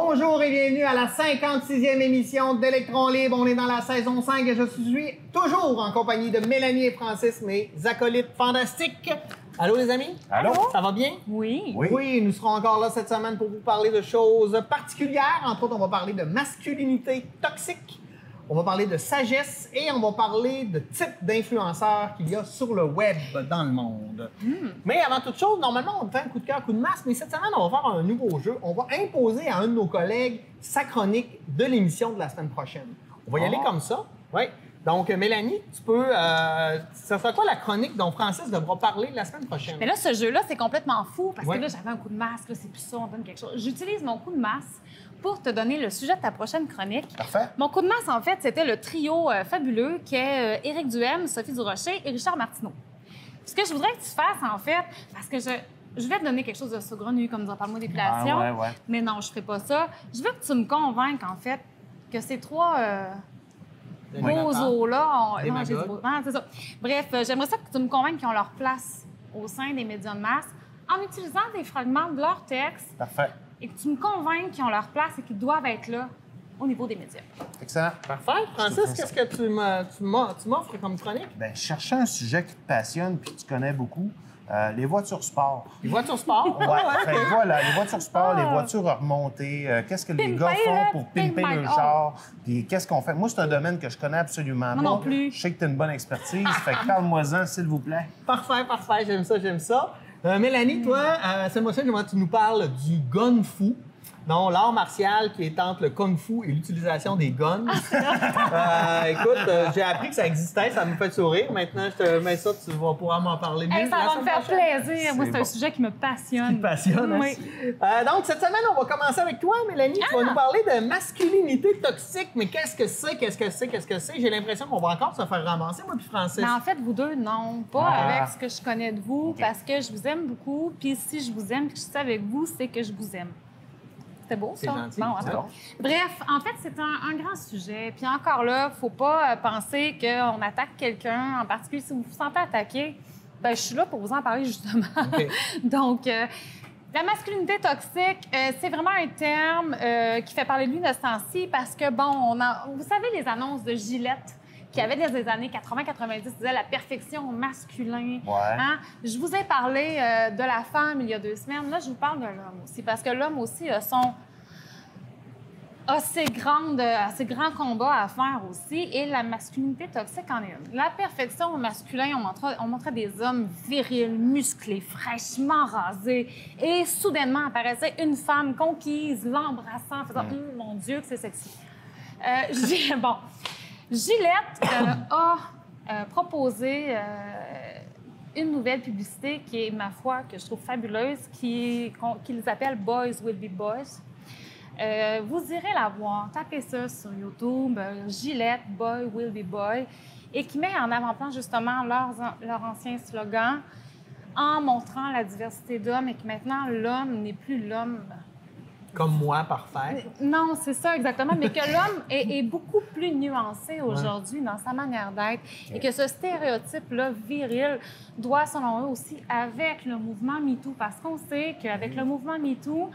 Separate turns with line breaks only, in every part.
Bonjour et bienvenue à la 56e émission d'Électron Libre. On est dans la saison 5 et je suis toujours en compagnie de Mélanie et Francis, mes acolytes fantastiques. Allô les amis?
Allô?
Ça va bien?
Oui.
Oui, nous serons encore là cette semaine pour vous parler de choses particulières. Entre autres, on va parler de masculinité toxique, on va parler de sagesse et on va parler de type d'influenceurs qu'il y a sur le web dans le monde. Mais avant toute chose, normalement, on fait un coup de cœur, coup de masse, mais cette semaine, on va faire un nouveau jeu. On va imposer à un de nos collègues sa chronique de l'émission de la semaine prochaine. On va y aller comme ça. Oui. Donc, Mélanie, tu peux... ça sera quoi la chronique dont Francis devra parler la semaine prochaine?
Mais là, ce jeu-là, c'est complètement fou parce
Ouais.
que là, j'avais un coup de masse, là, c'est plus ça, on donne quelque chose. J'utilise mon coup de masse pour te donner le sujet de ta prochaine chronique.
Parfait.
Mon coup de masse, en fait, c'était le trio fabuleux qui est Éric Duhem, Sophie Durocher et Richard Martineau. Ce que je voudrais que tu fasses, en fait, parce que je vais te donner quelque chose de saugrenu, comme dire parle-moi d'épilation,
ouais.
mais non, je ferai pas ça. Je veux que tu me convainques, en fait, que ces trois... beaux os-là,
Des
non, j'ai dit
magots.
beaux- non, c'est ça. Bref, j'aimerais ça que tu me convainques qu'ils ont leur place au sein des médias de masse en utilisant des fragments de leur texte
Parfait.
et que tu me convainques qu'ils ont leur place et qu'ils doivent être là au niveau des médias.
Excellent.
Parfait. Francis, qu'est-ce que tu m'offres comme chronique?
Ben, je cherchais un sujet qui te passionne puis que tu connais beaucoup. Les voitures sport.
Les voitures sport?
Ouais. Fait que voilà, les voitures sport, les voitures remontées. Qu'est-ce que les
Pimper,
gars font
là,
pour pimper
pimper.
le char? Puis qu'est-ce qu'on fait? Moi, c'est un domaine que je connais absolument pas.
Moi non plus.
Je sais que tu as une bonne expertise. Fait que parle-moi-en, s'il vous plaît.
Parfait, parfait. J'aime ça, j'aime ça. Mélanie, toi, cette fois-ci, j'aimerais que tu nous parles du gun fu. Non, l'art martial qui est entre le kung fu et l'utilisation des guns. Écoute, j'ai appris que ça existait, ça me fait sourire. Maintenant, je te mets ça, tu vas pouvoir m'en parler mieux.
Hey, ça
la
va me
semaine
faire
prochaine.
plaisir. Moi, c'est un
bon.
sujet qui me passionne.
Qui te passionne, hein?
Oui.
Donc, cette semaine, on va commencer avec toi, Mélanie. Tu vas nous parler de masculinité toxique. Mais qu'est-ce que c'est? Qu'est-ce que c'est? Qu'est-ce que c'est? J'ai l'impression qu'on va encore se faire ramasser, moi puis Francis.
Mais en fait, vous deux, non. Pas
Ah.
avec ce que je connais de vous, parce que je vous aime beaucoup. Puis si je vous aime et que je suis avec vous, c'est que je vous aime. C'était beau, ça?
C'est gentil.
Bon,
C'est
attends.
bon.
Bref, en fait, c'est un grand sujet. Puis encore là, faut pas penser qu'on attaque quelqu'un, en particulier si vous vous sentez attaqué. Ben, je suis là pour vous en parler, justement.
OK.
Donc, la masculinité toxique, c'est vraiment un terme qui fait parler de lui de ce temps-ci parce que, bon, vous savez, les annonces de Gillette qui avaient dans les années 80-90 disaient la perfection masculin.
Ouais.
Hein? Je vous ai parlé de la femme il y a 2 semaines. Là, je vous parle de l'homme aussi parce que l'homme aussi a ses grands combats à faire aussi et la masculinité toxique en est une. La perfection masculin, on montrait des hommes virils, musclés, fraîchement rasés et soudainement apparaissait une femme conquise, l'embrassant, faisant « Mon Dieu, que c'est sexy ». Gillette a proposé une nouvelle publicité qui est, ma foi, que je trouve fabuleuse, qu'ils appellent « Boys will be boys ». Vous irez la voir, tapez ça sur YouTube, Gillette, Boy will be boy, et qui met en avant-plan justement leur ancien slogan en montrant la diversité d'hommes et que maintenant l'homme n'est plus l'homme.
Comme moi, parfait.
Non, c'est ça exactement, mais que l'homme est beaucoup plus nuancé aujourd'hui dans sa manière d'être et que ce stéréotype-là viril doit, selon eux aussi, avec le mouvement MeToo, parce qu'on sait qu'avec le mouvement MeToo,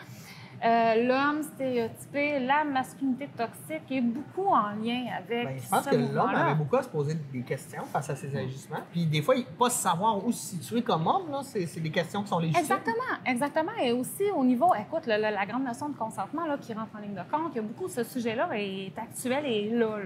l'homme stéréotypé, la masculinité toxique est beaucoup en lien avec
Ben, je pense
ce
que l'homme
mouvement-là.
avait beaucoup à se poser des questions face à ses agissements. Puis des fois, il pas savoir où se situer comme homme, là, c'est des questions qui sont légitimes.
Exactement. Et aussi au niveau, écoute, la grande notion de consentement là, qui rentre en ligne de compte, il y a beaucoup ce sujet-là est actuel et là.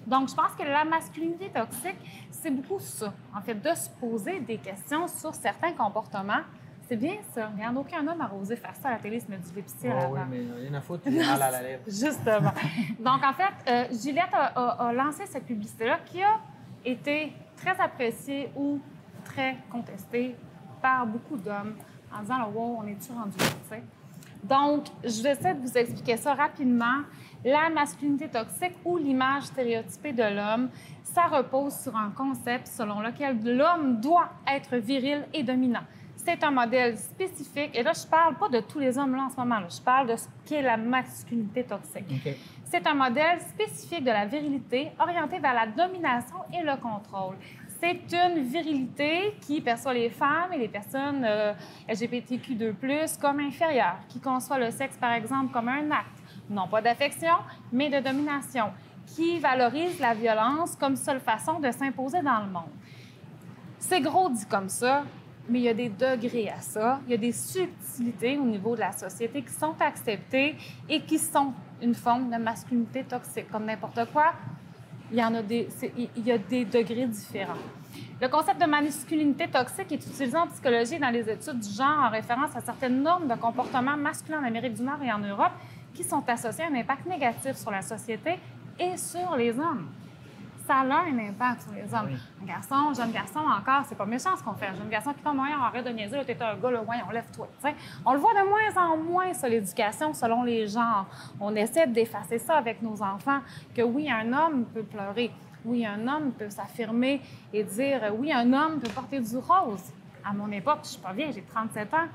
Donc, je pense que la masculinité toxique, c'est beaucoup ça. En fait, de se poser des questions sur certains comportements. C'est bien ça. Regarde, aucun homme a osé faire ça à la télé, se mettre du lipstick à
Oh,
l'avant.
oui, mais rien à foutre, il a mal à la lèvre.
Justement. Donc, en fait, Gillette a lancé cette publicité-là qui a été très appréciée ou très contestée par beaucoup d'hommes en disant « Wow, on est-tu rendu là? » tu sais. Donc, je vais essayer de vous expliquer ça rapidement. La masculinité toxique ou l'image stéréotypée de l'homme, ça repose sur un concept selon lequel l'homme doit être viril et dominant. C'est un modèle spécifique. Et là, je parle pas de tous les hommes là en ce moment. Là. Je parle de ce qu'est la masculinité toxique.
OK.
C'est un modèle spécifique de la virilité orienté vers la domination et le contrôle. C'est une virilité qui perçoit les femmes et les personnes LGBTQ2+, comme inférieures, qui conçoit le sexe, par exemple, comme un acte, non pas d'affection, mais de domination, qui valorise la violence comme seule façon de s'imposer dans le monde. C'est gros dit comme ça, mais il y a des degrés à ça. Il y a des subtilités au niveau de la société qui sont acceptées et qui sont une forme de masculinité toxique. Comme n'importe quoi, il y a des degrés différents. Le concept de masculinité toxique est utilisé en psychologie et dans les études du genre en référence à certaines normes de comportement masculin en Amérique du Nord et en Europe qui sont associées à un impact négatif sur la société et sur les hommes. Ça a un impact sur les hommes. Oui. Un garçon, jeune garçon, encore, c'est pas méchant ce qu'on fait. Un jeune garçon qui tombe moyen, arrête de niaiser, là, t'es un gars, là, ouais, on lève-toi. T'sais. On le voit de moins en moins, ça, l'éducation, selon les genres. On essaie d'effacer ça avec nos enfants, que oui, un homme peut pleurer. Oui, un homme peut s'affirmer et dire oui, un homme peut porter du rose. À mon époque, je suis pas vieille, j'ai 37 ans.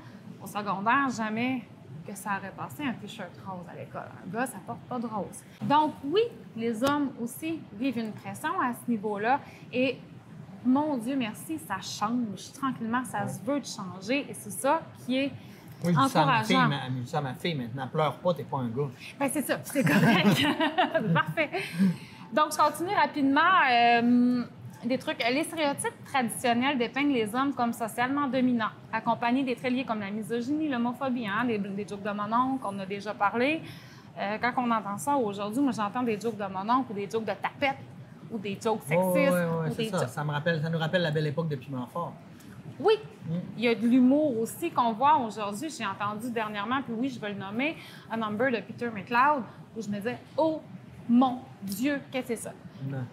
Au secondaire, jamais que ça aurait passé un t-shirt rose à l'école. Un gars, ça porte pas de rose. Donc oui, les hommes aussi vivent une pression à ce niveau-là. Et mon Dieu, merci, ça change. Tranquillement, ça se veut de changer. Et c'est ça qui est encourageant.
Ça, ma fille, maintenant, pleure pas, t'es pas un gars.
Bien, c'est ça, c'est correct. Parfait. Donc, je continue rapidement. Des trucs. Les stéréotypes traditionnels dépeignent les hommes comme socialement dominants, accompagnés des traits liés comme la misogynie, l'homophobie, des jokes de mon oncle, on en a déjà parlé. Quand on entend ça aujourd'hui, moi, j'entends des jokes de mon oncle ou des jokes de tapette ou des jokes sexistes.
Oui, c'est ça. Ça nous rappelle la belle époque de Piment Fort.
Oui, il y a de l'humour aussi qu'on voit aujourd'hui. J'ai entendu dernièrement, puis oui, je vais le nommer, un number de Peter McLeod, où je me disais « Oh mon Dieu, qu'est-ce que c'est ça? »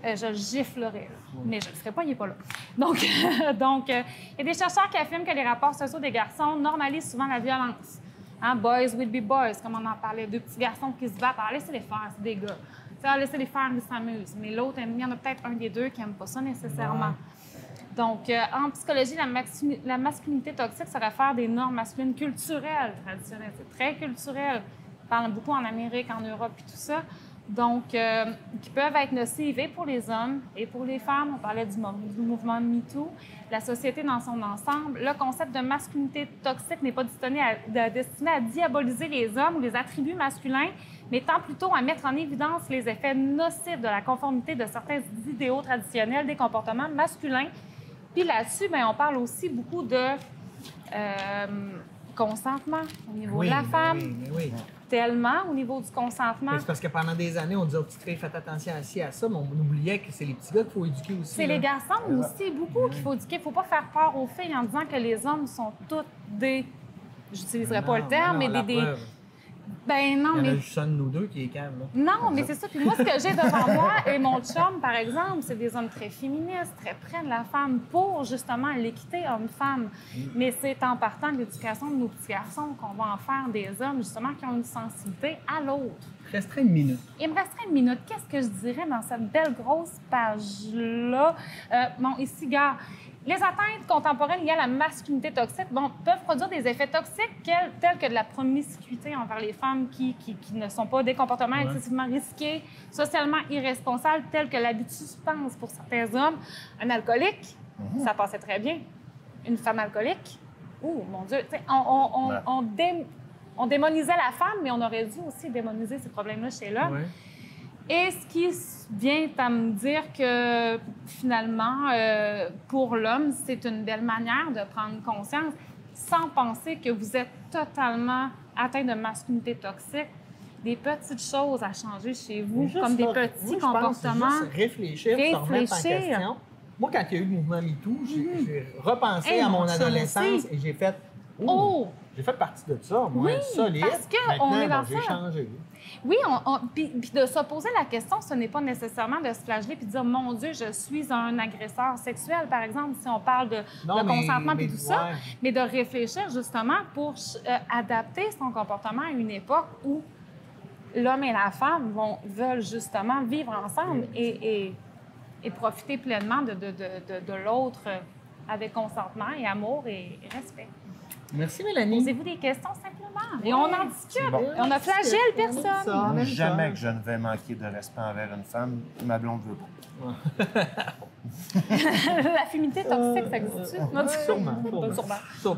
Je le giflerais, mais je ne le ferai pas, il n'est pas là. Donc, il y a des chercheurs qui affirment que les rapports sociaux des garçons normalisent souvent la violence. Hein? Boys will be boys, comme on en parlait, deux petits garçons qui se battent. Alors, laissez-les faire, c'est des gars. Laissez-les faire, ils s'amusent. Mais l'autre, il y en a peut-être un des deux qui n'aime pas ça nécessairement. Ouais. Donc, en psychologie, la masculinité toxique se réfère à des normes masculines culturelles traditionnelles. C'est très culturel. On parle beaucoup en Amérique, en Europe et tout ça. Donc, qui peuvent être nocives et pour les hommes et pour les femmes. On parlait du mouvement MeToo, la société dans son ensemble. Le concept de masculinité toxique n'est pas destiné à diaboliser les hommes ou les attributs masculins, mais tend plutôt à mettre en évidence les effets nocifs de la conformité de certains idéaux traditionnels des comportements masculins. Puis là-dessus, bien, on parle aussi beaucoup de consentement au niveau de la femme.
Oui.
Tellement au niveau du consentement.
C'est parce que pendant des années, on disait aux petites filles, faites attention à ça, mais on oubliait que c'est les petits gars qu'il faut éduquer aussi.
C'est les garçons aussi, beaucoup qu'il faut éduquer. Il ne faut pas faire peur aux filles en disant que les hommes sont tous des... J'utiliserai pas le terme, mais des... Ben non, mais...
Il y en a juste un de nous deux qui est calme, là.
Non, mais c'est ça. Puis moi, ce que j'ai devant moi et mon chum, par exemple, c'est des hommes très féministes, très près de la femme pour, justement, l'équité homme-femme. Mais c'est en partant de l'éducation de nos petits garçons qu'on va en faire des hommes, justement, qui ont une sensibilité à l'autre.
Il me resterait une minute.
Il me resterait une minute. Qu'est-ce que je dirais dans cette belle grosse page-là? Ici, gars... Les atteintes contemporaines liées à la masculinité toxique peuvent produire des effets toxiques tels que de la promiscuité envers les femmes qui ne sont pas des comportements excessivement risqués, socialement irresponsables, tels que l'abus de substance pour certains hommes. Un alcoolique, ça passait très bien. Une femme alcoolique, oh mon Dieu, on démonisait la femme, mais on aurait dû aussi démoniser ces problèmes-là chez l'homme. Ouais. Et ce qui vient à me dire que, finalement, pour l'homme, c'est une belle manière de prendre conscience sans penser que vous êtes totalement atteint de masculinité toxique. Des petites choses à changer chez vous, comme des petits comportements.
Juste réfléchir, se remettre en question. Moi, quand il y a eu le mouvement MeToo, j'ai repensé à mon adolescence et j'ai fait « Oh! J'ai fait partie de ça, moi, solide.
Parce qu'on est dans ça.
J'ai changé.
Oui, puis de se poser la question, ce n'est pas nécessairement de se flageller puis de dire « Mon Dieu, je suis un agresseur sexuel », par exemple, si on parle de consentement et tout ça, mais de réfléchir justement pour adapter son comportement à une époque où l'homme et la femme veulent justement vivre ensemble et profiter pleinement de l'autre avec consentement et amour et respect.
Merci, Mélanie.
Posez-vous des questions simplement. Et on en discute. Bon. On a flagelle personne.
Jamais que je ne vais manquer de respect envers une femme. Ma blonde veut pas.
La féminité toxique, ça existe-tu?
Sûrement.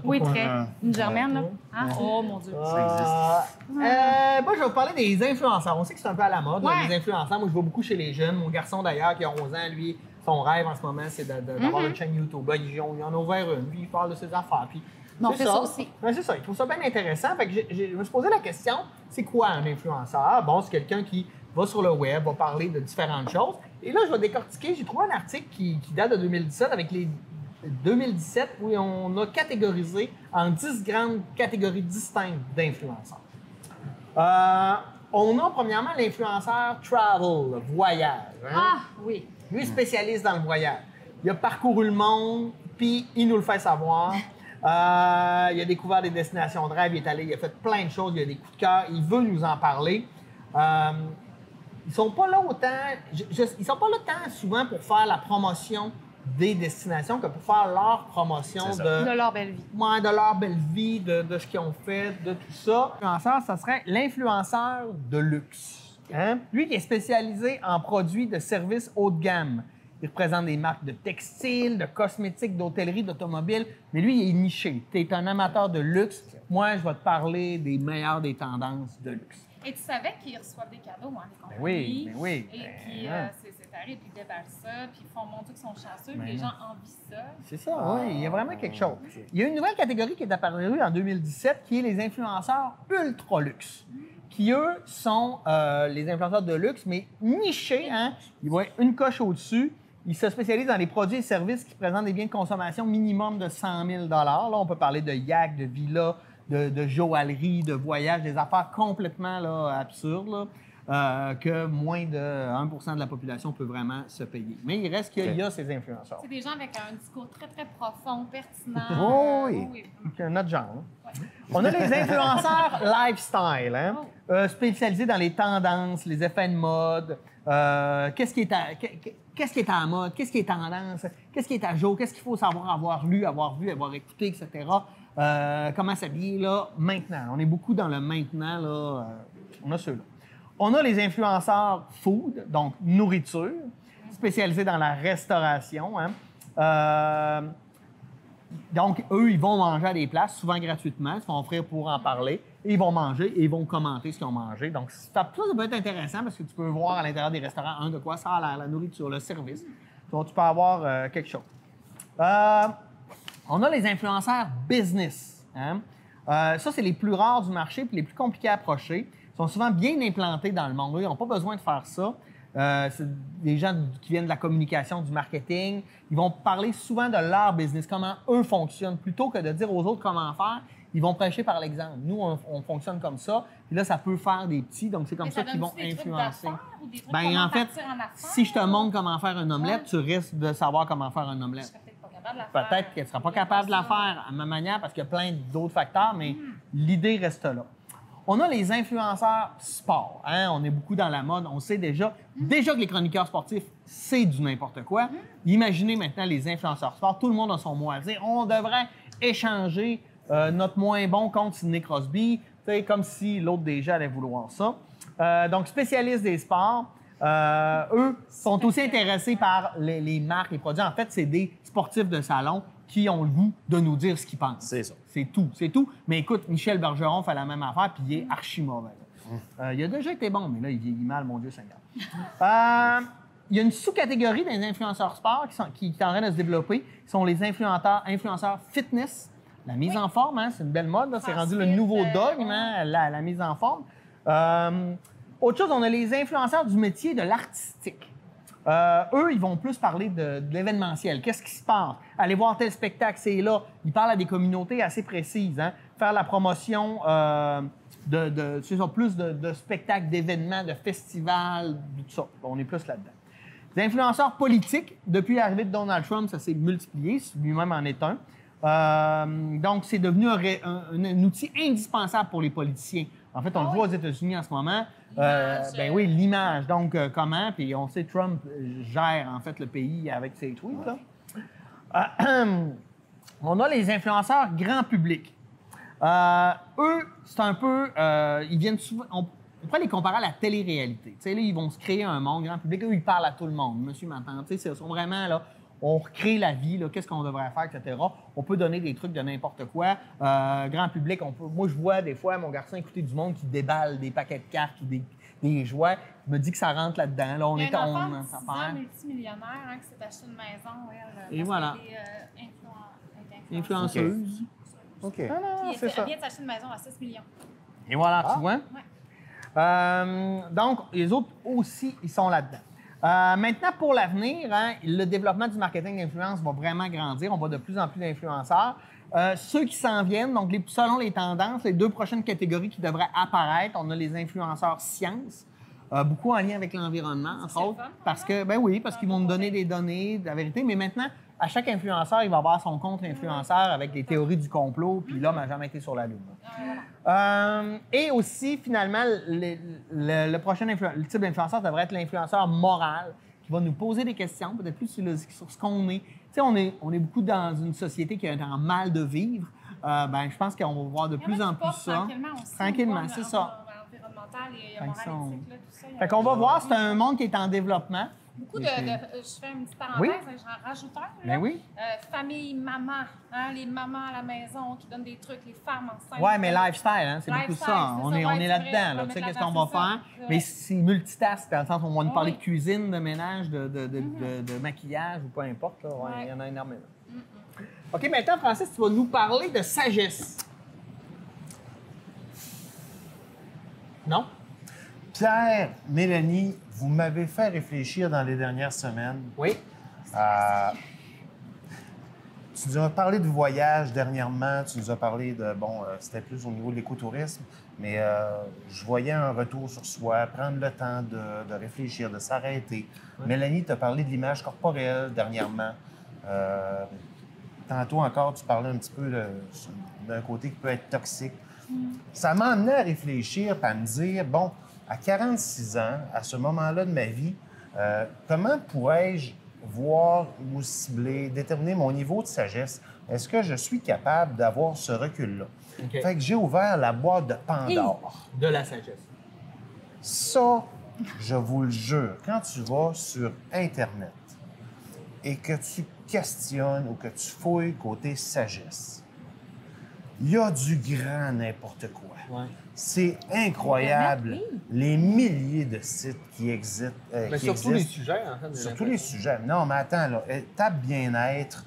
Oui, très. Une germaine, là. Hein? Oh, mon Dieu.
Ça existe.
Moi, je vais vous parler des influenceurs. On sait que c'est un peu à la mode, là,
Ouais.
les influenceurs. Moi, je vois beaucoup chez les jeunes. Mon garçon, d'ailleurs, qui a 11 ans, lui, son rêve en ce moment, c'est d'avoir une chaîne YouTube. Il en a ouvert une, puis il parle de ses affaires. Puis
Mais on fait ça aussi.
Ouais, c'est ça. Il trouve ça bien intéressant. Fait que je me suis posé la question, c'est quoi un influenceur? Bon, c'est quelqu'un qui va sur le web, va parler de différentes choses. Et là, je vais décortiquer. J'ai trouvé un article qui date de 2017 avec les 2017 où on a catégorisé en 10 grandes catégories distinctes d'influenceurs. On a premièrement l'influenceur travel, voyage. Hein?
Ah, oui.
Lui, spécialiste dans le voyage. Il a parcouru le monde, puis il nous le fait savoir. Il a découvert des destinations de rêve, il est allé, il a fait plein de choses, il a des coups de cœur, il veut nous en parler. Ils sont pas là autant, ils sont pas là tant souvent pour faire la promotion des destinations que pour faire leur promotion
C'est ça.
De leur belle vie.
Ouais, de leur belle vie, de ce qu'ils ont fait, de tout ça. L'influenceur, ça serait l'influenceur de luxe. Hein? Lui qui est spécialisé en produits de services haut de gamme. Il représente des marques de textiles, de cosmétiques, d'hôtellerie, d'automobiles. Mais lui, il est niché. Tu es un amateur de luxe. Moi, je vais te parler des meilleures des tendances de luxe.
Et tu savais qu'ils reçoivent des cadeaux, hein, les compagnies.
oui, ben oui.
Et puis, c'est arrivé, puis ils déballent ça, puis ils font montrer qu'ils sont chanceux, puis les gens envient ça.
C'est ça, oui. Il y a vraiment quelque chose. Il y a une nouvelle catégorie qui est apparue en 2017 qui est les influenceurs ultra luxe. Qui, eux, sont les influenceurs de luxe, mais nichés. Hein? Ils vont être une coche au-dessus. Ils se spécialisent dans les produits et services qui présentent des biens de consommation minimum de 100 000 $ Là, on peut parler de yachts, de villas, de joaillerie, de voyages, des affaires complètement là, absurdes là, que moins de 1 % de la population peut vraiment se payer. Mais il reste qu'il y a ces influenceurs.
C'est des gens avec un discours très, très profond, pertinent.
Oh oui. C'est notre genre. Hein?
Ouais.
On a les influenceurs lifestyle, hein? Spécialisés dans les tendances, les effets de mode, qu'est-ce qui est à la mode, qu'est-ce qui est tendance, qu'est-ce qui est à jour, qu'est-ce qu'il faut savoir avoir lu, avoir vu, avoir écouté, etc. Comment s'habiller là, maintenant. On est beaucoup dans le maintenant, là. On a ceux-là. On a les influenceurs food, donc nourriture, spécialisés dans la restauration. Hein? Donc, eux, ils vont manger à des places, souvent gratuitement. Ils se font offrir pour en parler. Et ils vont manger et ils vont commenter ce qu'ils ont mangé. Donc, ça peut être intéressant parce que tu peux voir à l'intérieur des restaurants, de quoi ça a l'air, la nourriture, le service. Donc, tu peux avoir quelque chose. On a les influenceurs business. Hein? Ça, c'est les plus rares du marché puis les plus compliqués à approcher. Ils sont souvent bien implantés dans le monde. Eux, ils n'ont pas besoin de faire ça. C'est des gens qui viennent de la communication, du marketing. Ils vont parler souvent de leur business, comment eux fonctionnent. Plutôt que de dire aux autres comment faire, ils vont prêcher par l'exemple. Nous, on fonctionne comme ça. Puis là, ça peut faire des petits. Donc, c'est comme ça qu'ils vont influencer. Ben, en fait, si je te montre comment faire une omelette, tu risques de savoir comment faire une omelette. Peut-être qu'elle ne sera pas capable de la faire à ma manière parce qu'il y a plein d'autres facteurs, mais l'idée reste là. On a les influenceurs sport. Hein? On est beaucoup dans la mode. On sait déjà que les chroniqueurs sportifs, c'est du n'importe quoi. Imaginez maintenant les influenceurs sport. Tout le monde a son mot à dire. On devrait échanger notre moins bon contre Sidney Crosby, comme si l'autre déjà allait vouloir ça. Donc, spécialistes des sports. Eux sont aussi intéressés par les marques, les produits. En fait, c'est des sportifs de salon qui ont le goût de nous dire ce qu'ils pensent.
C'est ça.
C'est tout. Mais écoute, Michel Bergeron fait la même affaire, puis il est archi mauvais. Il a déjà été bon, mais là, il vieillit mal, mon Dieu Seigneur. Il y a une sous-catégorie des influenceurs sport qui est en train de se développer. Ce sont les influenceurs fitness. La mise en forme, hein, c'est une belle mode. C'est rendu le nouveau dogme, hein, la mise en forme. Autre chose, on a les influenceurs du métier de l'artistique. Eux, ils vont plus parler de l'événementiel. Qu'est-ce qui se passe? Aller voir tel spectacle, c'est là. Ils parlent à des communautés assez précises. Hein? Faire la promotion plus de spectacles, d'événements, de festivals, tout ça. On est plus là-dedans. Les influenceurs politiques, depuis l'arrivée de Donald Trump, ça s'est multiplié. Lui-même en est un. Donc, c'est devenu un outil indispensable pour les politiciens. En fait, on le voit aux États-Unis en ce moment. Ben oui, l'image. Donc, comment? Puis on sait Trump gère, en fait, le pays avec ses tweets. Là. On a les influenceurs grand public. Eux, c'est un peu... ils viennent souvent... On pourrait les comparer à la télé-réalité. Tu sais, là, ils vont se créer un monde grand public. Eux, ils parlent à tout le monde. Monsieur, ma tante. Tu sais, ils sont vraiment là... on recrée la vie, là, qu'est-ce qu'on devrait faire, etc. On peut donner des trucs de n'importe quoi. Grand public, moi, je vois des fois mon garçon écouter du monde qui déballe des paquets de cartes ou des jouets. Je me dis que ça rentre là-dedans. Là,
Il y a une enfant de 10 ans multimillionnaire qui s'est acheté une maison, elle.
Et voilà. Influenceuse.
OK.
Puis elle vient de s'acheter une maison à 6 millions.
Et voilà, tu vois.
Ouais.
Donc, les autres aussi, ils sont là-dedans. Maintenant, pour l'avenir, le développement du marketing d'influence va vraiment grandir. On va de plus en plus d'influenceurs. Ceux qui s'en viennent, donc selon les tendances, les 2 prochaines catégories qui devraient apparaître, on a les influenceurs sciences, beaucoup en lien avec l'environnement, entre autres, parce qu'ils vont nous donner des données, de la vérité. Mais maintenant, à chaque influenceur, il va avoir son contre-influenceur avec les théories du complot, puis l'homme n'a jamais été sur la Lune. Et aussi, finalement, le prochain le type d'influenceur devrait être l'influenceur moral, qui va nous poser des questions, peut-être plus sur ce qu'on est. Tu sais, on est beaucoup dans une société qui est en mal de vivre. Je pense qu'on va voir de plus en plus ça. Tranquillement, c'est ça.
Environnemental et moral, éthique, là, tout ça.
Fait qu'on va voir, c'est un monde qui est en développement.
Beaucoup je fais une petite parenthèse, j'en rajoute un.
Ben oui.
Famille, maman, les mamans à la maison qui donnent des trucs, les femmes enceintes.
Oui, mais lifestyle, c'est beaucoup ça. On est là-dedans. Tu sais, qu'est-ce qu'on va faire? Mais c'est multitask, dans le sens où on va nous parler de cuisine, de ménage, de maquillage ou peu importe. Là. Ouais, il y en a énormément. OK, maintenant, Francis, tu vas nous parler de sagesse. Non?
Pierre, Mélanie, vous m'avez fait réfléchir dans les dernières semaines.
Oui.
Tu nous as parlé de voyage dernièrement, tu nous as parlé de, c'était plus au niveau de l'écotourisme, mais je voyais un retour sur soi, prendre le temps de réfléchir, de s'arrêter. Ouais. Mélanie t'a parlé de l'image corporelle dernièrement. Tantôt encore, tu parlais un petit peu d'un côté qui peut être toxique. Ça m'a amené à réfléchir et à me dire, bon, à 46 ans, à ce moment-là de ma vie, comment pourrais-je voir ou cibler, déterminer mon niveau de sagesse? Est-ce que je suis capable d'avoir ce recul-là? Okay. Fait que j'ai ouvert la boîte de Pandore.
De la sagesse.
Ça, je vous le jure, quand tu vas sur Internet et que tu questionnes ou que tu fouilles côté sagesse, il y a du grand n'importe quoi. Ouais. C'est incroyable, les milliers de sites qui existent.
Mais sur tous les sujets, en fait.
Sur tous les sujets. Non, mais attends, là, tape bien-être,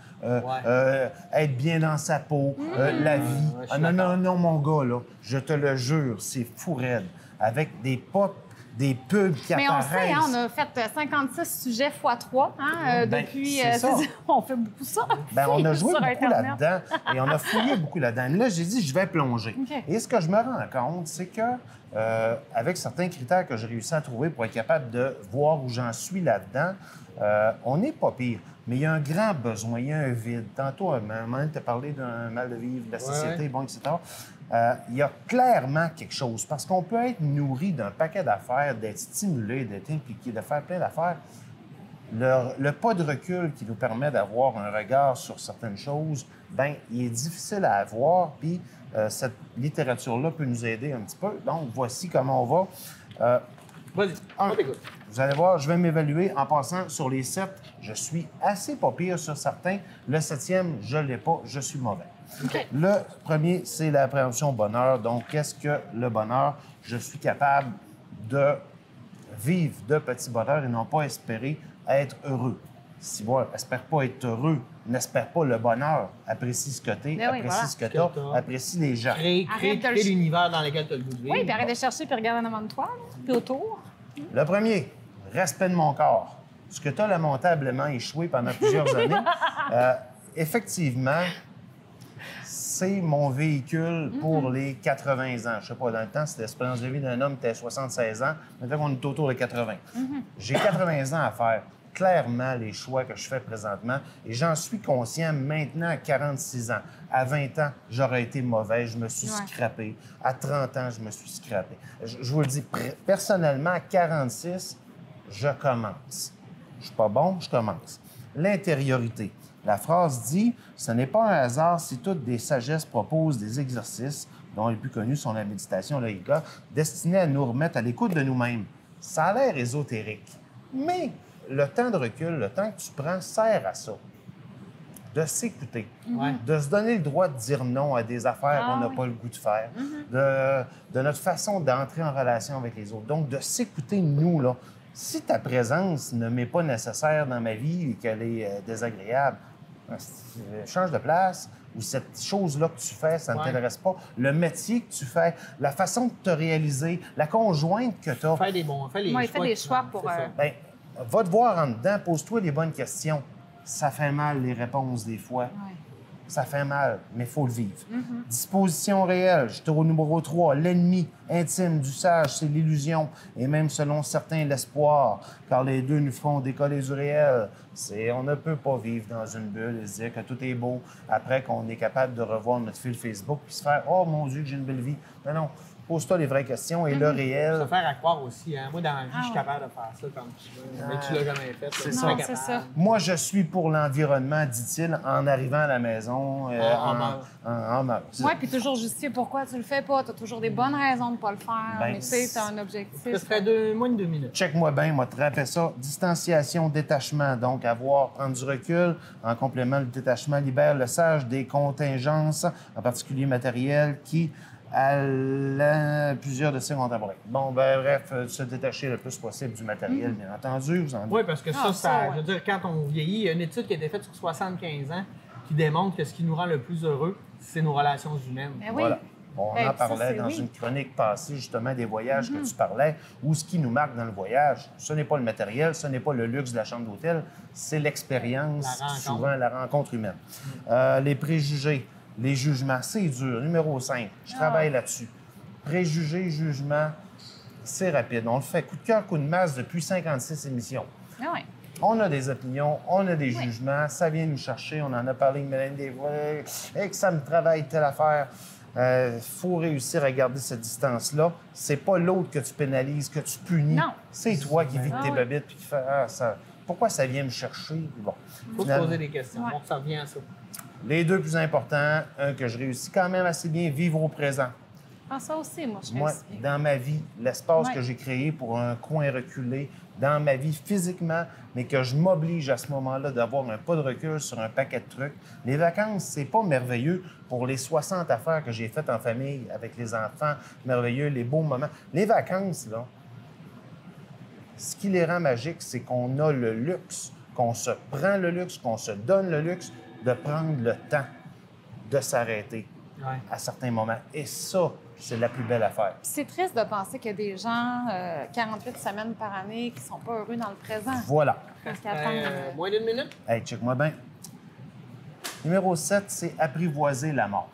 être bien dans sa peau, la vie. Non, mon gars, là, je te le jure, c'est fou raide. Avec des pop, des pubs qui apparaissent.
Mais on sait, on a fait 56 sujets x3 depuis... on fait beaucoup ça.
On a joué beaucoup là-dedans et on a fouillé beaucoup là-dedans. Mais là, j'ai dit, je vais plonger. Okay. Et ce que je me rends compte, c'est que avec certains critères que j'ai réussi à trouver pour être capable de voir où j'en suis là-dedans, on n'est pas pire. Mais il y a un grand besoin, il y a un vide. Tantôt, Maman t'a parlé d'un mal de vivre, de la société, etc. Il y a clairement quelque chose, parce qu'on peut être nourri d'un paquet d'affaires, d'être stimulé, d'être impliqué, de faire plein d'affaires. Le pas de recul qui nous permet d'avoir un regard sur certaines choses, il est difficile à avoir, puis cette littérature-là peut nous aider un petit peu. Donc, voici comment on va.
Vas-y, on t'écoute.
Vous allez voir, je vais m'évaluer en passant sur les 7. Je suis assez pas pire sur certains. Le 7e, je ne l'ai pas, je suis mauvais. Okay. Le premier, c'est la préemption bonheur. Donc, qu'est-ce que le bonheur? Je suis capable de vivre de petits bonheurs et non pas espérer être heureux. Si vous n'espère pas être heureux, n'espère pas le bonheur. Apprécie ce que tu es, apprécie ce que tu as, apprécie les gens.
Crée l'univers dans lequel tu as le goût de vivre.
Oui, puis arrête de chercher puis regarde en avant de toi, puis autour.
Le premier, respect de mon corps. Ce que tu as lamentablement échoué pendant plusieurs années, effectivement, c'est mon véhicule pour les 80 ans. Je sais pas, dans le temps, c'était l'espérance de vie d'un homme qui était 76 ans. Maintenant, on est autour de 80. J'ai 80 ans à faire. Clairement, les choix que je fais présentement, et j'en suis conscient maintenant à 46 ans. À 20 ans, j'aurais été mauvais, je me suis scrappé. À 30 ans, je me suis scrappé. Je vous le dis, personnellement, à 46, je commence. Je suis pas bon, je commence. L'intériorité. La phrase dit « Ce n'est pas un hasard si toutes des sagesses proposent des exercices, dont les plus connus sont la méditation, le yoga, destinés à nous remettre à l'écoute de nous-mêmes. » Ça a l'air ésotérique, mais le temps de recul, le temps que tu prends, sert à ça. De s'écouter, de se donner le droit de dire non à des affaires qu'on n'a pas le goût de faire, de notre façon d'entrer en relation avec les autres. Donc, de s'écouter, nous, là. Si ta présence ne m'est pas nécessaire dans ma vie et qu'elle est désagréable, change de place, ou cette chose-là que tu fais, ça ne t'intéresse pas. Le métier que tu fais, la façon de te réaliser, la conjointe que tu as.
Fais des bons, fais
des choix pour...
Bien, va te voir en dedans, pose-toi les bonnes questions. Ça fait mal, les réponses, des fois.
Ouais.
Ça fait mal, mais il faut le vivre. Disposition réelle, j'étais au numéro 3. L'ennemi intime du sage, c'est l'illusion. Et même selon certains, l'espoir, car les deux nous font décoller du réel. On ne peut pas vivre dans une bulle et se dire que tout est beau après qu'on est capable de revoir notre fil Facebook puis se faire « Oh mon Dieu, que j'ai une belle vie ». Non, non. Pose-toi les vraies questions et le réel.
Se faire à croire aussi. Hein? Moi, dans la vie, je suis capable de faire ça comme tu veux. Mais tu l'as jamais fait.
C'est
ça. C'est ça.
Moi, je suis pour l'environnement, dit-il, en arrivant à la maison en mars.
Oui, puis toujours justifier pourquoi tu le fais pas. Tu as toujours des bonnes raisons de ne pas le faire.
Ben,
mais tu sais, tu as un objectif.
Ça serait moins de 2 minutes.
Check-moi bien, moi, te rappelle ça. Distanciation, détachement. Donc, prendre du recul. En complément, le détachement libère le sage des contingences, en particulier matérielles, qui plusieurs de ces contemporains. Bon, ben bref, se détacher le plus possible du matériel, bien entendu.
Oui, parce que je veux dire, quand on vieillit, il y a une étude qui a été faite sur 75 ans qui démontre que ce qui nous rend le plus heureux, c'est nos relations humaines.
Ben oui.
Voilà. On en parlait dans une chronique passée, justement, des voyages que tu parlais, où ce qui nous marque dans le voyage, ce n'est pas le matériel, ce n'est pas le luxe de la chambre d'hôtel, c'est l'expérience, souvent la rencontre humaine. Les préjugés, les jugements, c'est dur. Numéro 5, je travaille là-dessus. Préjugés, jugements, c'est rapide. On le fait coup de cœur, coup de masse depuis 56 émissions.
Ah ouais.
On a des opinions, on a des jugements, ça vient nous chercher, on en a parlé avec Mélanie des fois, et que ça me travaille telle affaire. Faut réussir à garder cette distance-là. C'est pas l'autre que tu pénalises, que tu punis.
Non.
C'est toi qui vis tes babites puis qui fais pourquoi ça vient me chercher? Bon.
Il faut se poser des questions.
Ouais.
Donc, ça revient à ça.
Les deux plus importants, un que je réussis quand même assez bien, vivre au présent.
Ah, ça aussi, moi, je
Moi,
réussis bien.
dans ma vie, l'espace que j'ai créé pour un coin reculé, dans ma vie physiquement, mais que je m'oblige à ce moment-là d'avoir un pas de recul sur un paquet de trucs. Les vacances, c'est pas merveilleux pour les 60 affaires que j'ai faites en famille avec les enfants, merveilleux, les beaux moments. Les vacances, là, ce qui les rend magiques, c'est qu'on a le luxe, qu'on se prend le luxe, qu'on se donne le luxe de prendre le temps de s'arrêter à certains moments. Et ça, c'est la plus belle affaire.
Puis c'est triste de penser qu'il y a des gens, 48 semaines par année, qui sont pas heureux dans le présent.
Voilà.
Parce qu'ils attendent,
Moins d'une minute?
Hey, check-moi bien. Numéro 7, c'est apprivoiser la mort.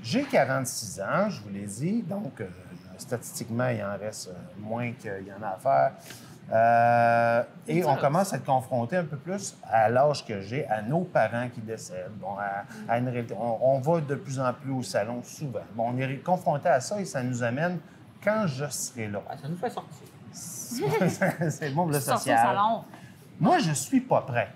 J'ai 46 ans, je vous l'ai dit, donc statistiquement, il en reste moins qu'il y en a à faire. Et on commence à être confronté un peu plus à l'âge que j'ai, à nos parents qui décèdent. Bon, à une réalité. On va de plus en plus au salon souvent. Bon, on est confronté à ça et ça nous amène quand je serai là.
Ça nous fait sortir.
C'est le monde le
sortir
social.
au salon.
Moi, je suis pas prêt.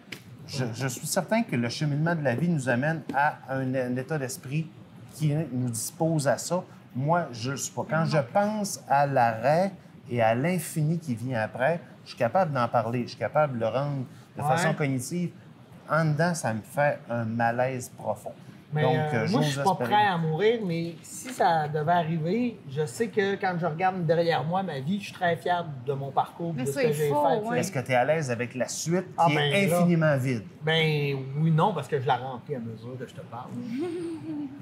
Je suis certain que le cheminement de la vie nous amène à un état d'esprit qui nous dispose à ça. Moi, je ne suis pas. Quand je pense à l'arrêt et à l'infini qui vient après, je suis capable d'en parler, je suis capable de le rendre de façon cognitive. En dedans, ça me fait un malaise profond.
Mais
Donc,
moi, je suis pas prêt à mourir, mais si ça devait arriver, je sais que quand je regarde derrière moi ma vie, je suis très fier de mon parcours,
Mais
de ce
ça,
que
il
j'ai
faut,
fait.
ouais.
Est-ce que tu es à l'aise avec la suite
Ah,
qui
ben,
est
là.
infiniment vide?
Ben oui, non, parce que je la remplis à mesure que je te parle.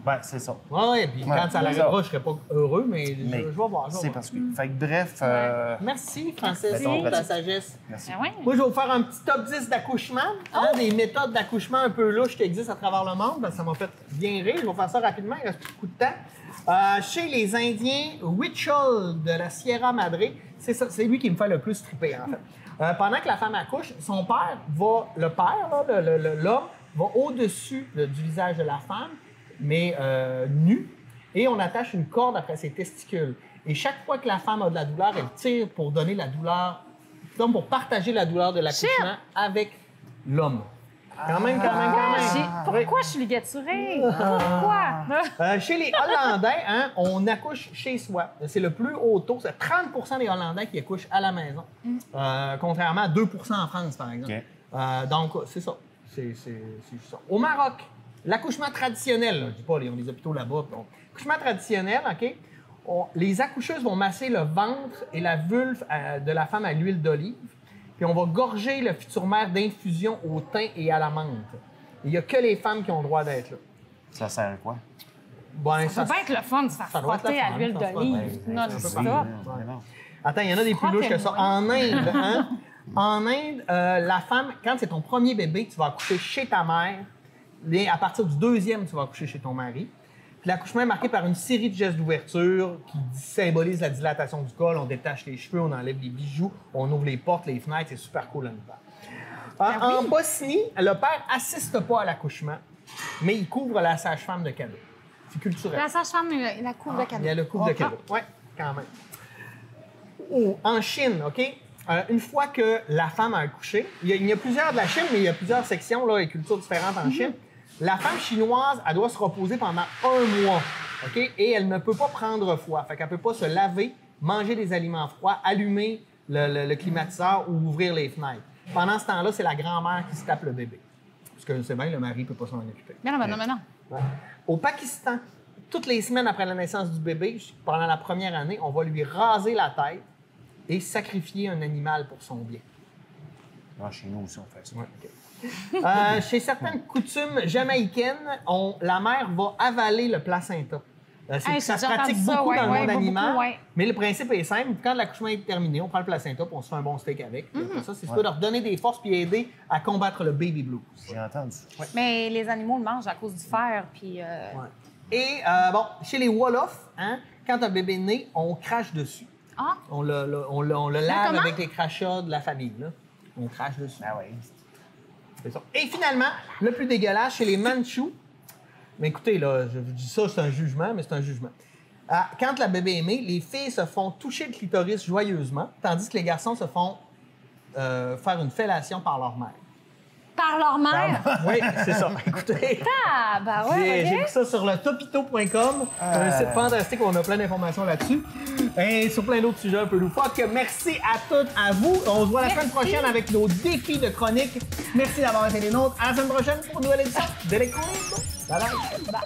Ben, c'est ça.
Oui, puis quand ça l'arrivera, je serai pas heureux, mais je vais voir.
C'est parce que... Fait que bref...
Merci, Francis,
Mettons,
pour ta
pratique.
sagesse.
Merci.
Ah ouais.
Moi, je vais vous faire un petit top 10 d'accouchement, des méthodes d'accouchement un peu louches qui existent à travers le monde. Ça m'a fait bien rire. Je vais faire ça rapidement, il reste plus beaucoup de temps. Chez les Indiens, Huichol de la Sierra Madre, c'est lui qui me fait le plus triper, en fait. Pendant que la femme accouche, son père va, l'homme, va au-dessus du visage de la femme, mais nu, et on attache une corde après ses testicules. Et chaque fois que la femme a de la douleur, elle tire pour donner la douleur, donc pour partager la douleur de l'accouchement avec l'homme. Quand même.
Pourquoi je suis ligaturée? Pourquoi?
Chez les Hollandais, hein, on accouche chez soi. C'est le plus haut taux. C'est 30 des Hollandais qui accouchent à la maison, contrairement à 2 en France, par exemple. Donc, c'est ça. C'est ça. Au Maroc, l'accouchement traditionnel, là, je dis pas, ils ont des hôpitaux là-bas. L'accouchement traditionnel, OK? Les accoucheuses vont masser le ventre et la vulve de la femme à l'huile d'olive. Puis on va gorger le futur mère d'infusion au thym et à la menthe. Il n'y a que les femmes qui ont le droit d'être là.
Ça sert à quoi?
Ben,
Ça doit être le fun de se faire frotter à l'huile d'olive. Non-stop.
Attends, il y en a des plus louches que ça. En Inde, hein? En Inde, la femme, quand c'est ton premier bébé, tu vas accoucher chez ta mère. Et à partir du deuxième, tu vas accoucher chez ton mari. Puis l'accouchement est marqué par une série de gestes d'ouverture qui symbolisent la dilatation du col. On détache les cheveux, on enlève les bijoux, on ouvre les portes, les fenêtres. C'est super cool à nous faire. En Bosnie, le père assiste pas à l'accouchement, mais il couvre la sage-femme de cadeaux. C'est culturel.
La sage-femme, la couvre de cadeaux.
Il y a le couvre de cadeaux. Oui, quand même. En Chine, OK? Une fois que la femme a accouché, il y a plusieurs de la Chine, mais il y a plusieurs sections là, et cultures différentes en Chine. La femme chinoise, elle doit se reposer pendant 1 mois, OK? Et elle ne peut pas prendre froid. Fait qu'elle ne peut pas se laver, manger des aliments froids, allumer le climatiseur ou ouvrir les fenêtres. Pendant ce temps-là, c'est la grand-mère qui se tape le bébé. Parce que c'est bien, le mari ne peut pas s'en occuper.
Mais non.
Ouais. Au Pakistan, toutes les semaines après la naissance du bébé, pendant la première année, on va lui raser la tête et sacrifier un animal pour son bien.
Non, chez nous aussi, on fait ça.
Ouais, okay. Chez certaines coutumes jamaïcaines, la mère va avaler le placenta. Ça se pratique beaucoup dans le monde animal, mais le principe est simple. Quand l'accouchement est terminé, on prend le placenta et on se fait un bon steak avec. Ça, c'est pour leur donner des forces et aider à combattre le baby blues.
J'ai entendu.
Ouais.
Mais les animaux le mangent à cause du fer. Puis,
Et chez les Wolofs, hein, quand un bébé naît, on crache dessus.
Ah.
On le lave avec les crachats de la famille. Là. On crache dessus.
Ah oui.
C'est ça. Et finalement, le plus dégueulasse, chez les Mandchous. Mais écoutez, là, je vous dis ça, c'est un jugement, mais c'est un jugement. Quand la bébé est née, les filles se font toucher le clitoris joyeusement, tandis que les garçons se font faire une fellation par leur mère.
Par leur mère?
Oui, c'est ça. Écoutez. J'ai vu ça sur le topito.com. Un site fantastique où on a plein d'informations là-dessus. Et sur plein d'autres sujets un peu loufoques. Merci à toutes, à vous. On se voit la semaine prochaine avec nos défis de chronique. Merci d'avoir été les nôtres. À la semaine prochaine pour une nouvelle édition de l'Écho. Bye bye.